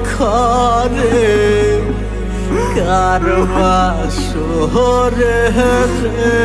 ঘরে কার বাসরে রে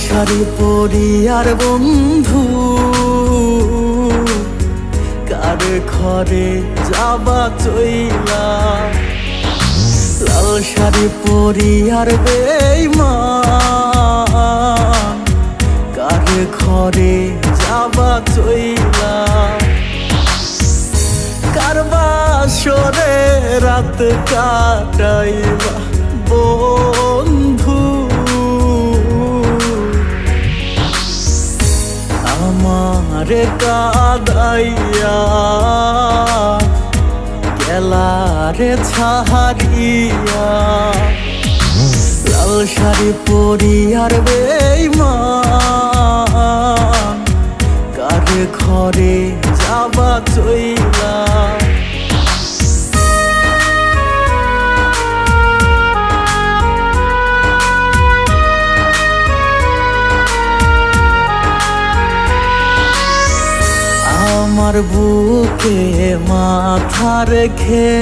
শাড়ি পরি আর বন্ধু কার ঘরে যাবা চইলা লাল শাড়ি পরি আর বেঈমান কার ঘরে যাবা চইলা কার বাসরে রাত কাটাইবা বন্ধু আমারে কাদাইয়া গেলারে ছাড়িয়া লাল শাড়ি পরি আর বেঈমান কার ঘরে যাবা চইলা আমার বুকে মাথা রেখে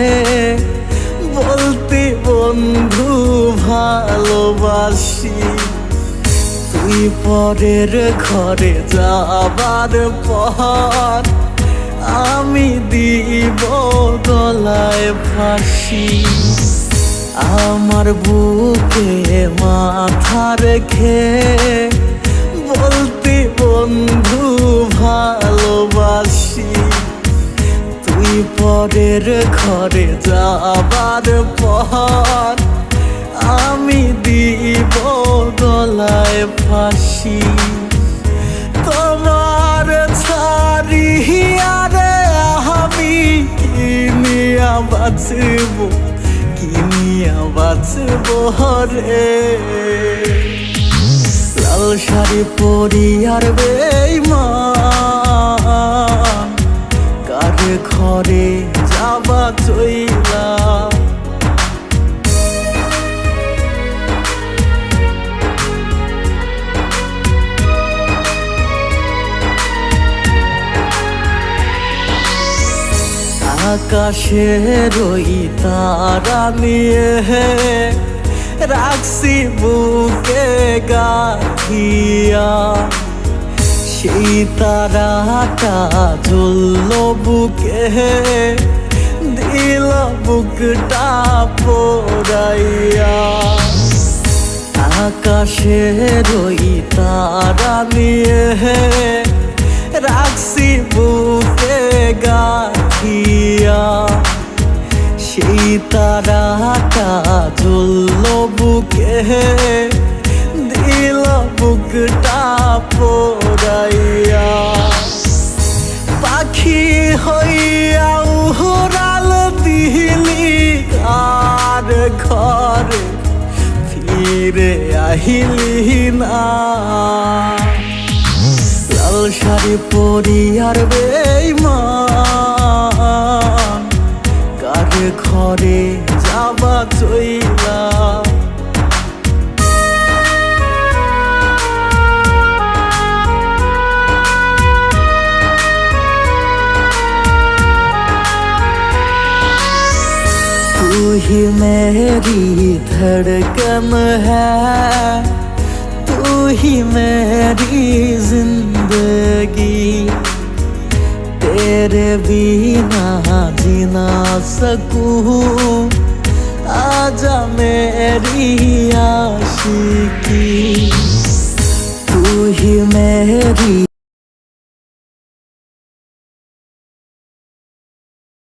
বলতে বন্ধু ভালোবাসি তুই পরের ঘরে যাবার পর আমি দিব গলায় ফাঁসি আমার বুকে মাথা রেখে বলতে বন্ধু ভালোবাসি তুই পরের ঘরে যাবার পর আমি দিব গলায় ফাঁসি তোমার ছাড়িয়া রে আমি কিনিয়া বাঁচব কিনিয়া বাঁচব রে লাল শাড়ি পরি আর বেঈমান কার ঘরে যাবা চইলা আকাশের ওই তারা নিয়ে রাখছি বুকে গাথিয়া সেই তারাটা জ্বলল বুকে দিল বুকটা পোড়াইয়া আকাশের ওই তারা নিয়ে রাখছি বুকে গাথিয়া সেই তারাটা জ্বলল বুকে দিল বুকটা পোড়াইয়া পাখি হইয়া উড়াল দিলি কার ঘরে ফিরে আহিলি না লাল শাড়ি পরি আর বেঈমান কার ঘরে যাবা চইলা तू ही मेरी धड़कन है तू ही मेरी जिंदगी तेरे बिना जी ना सकूं आजा मेरी आशिकी तू ही मेरी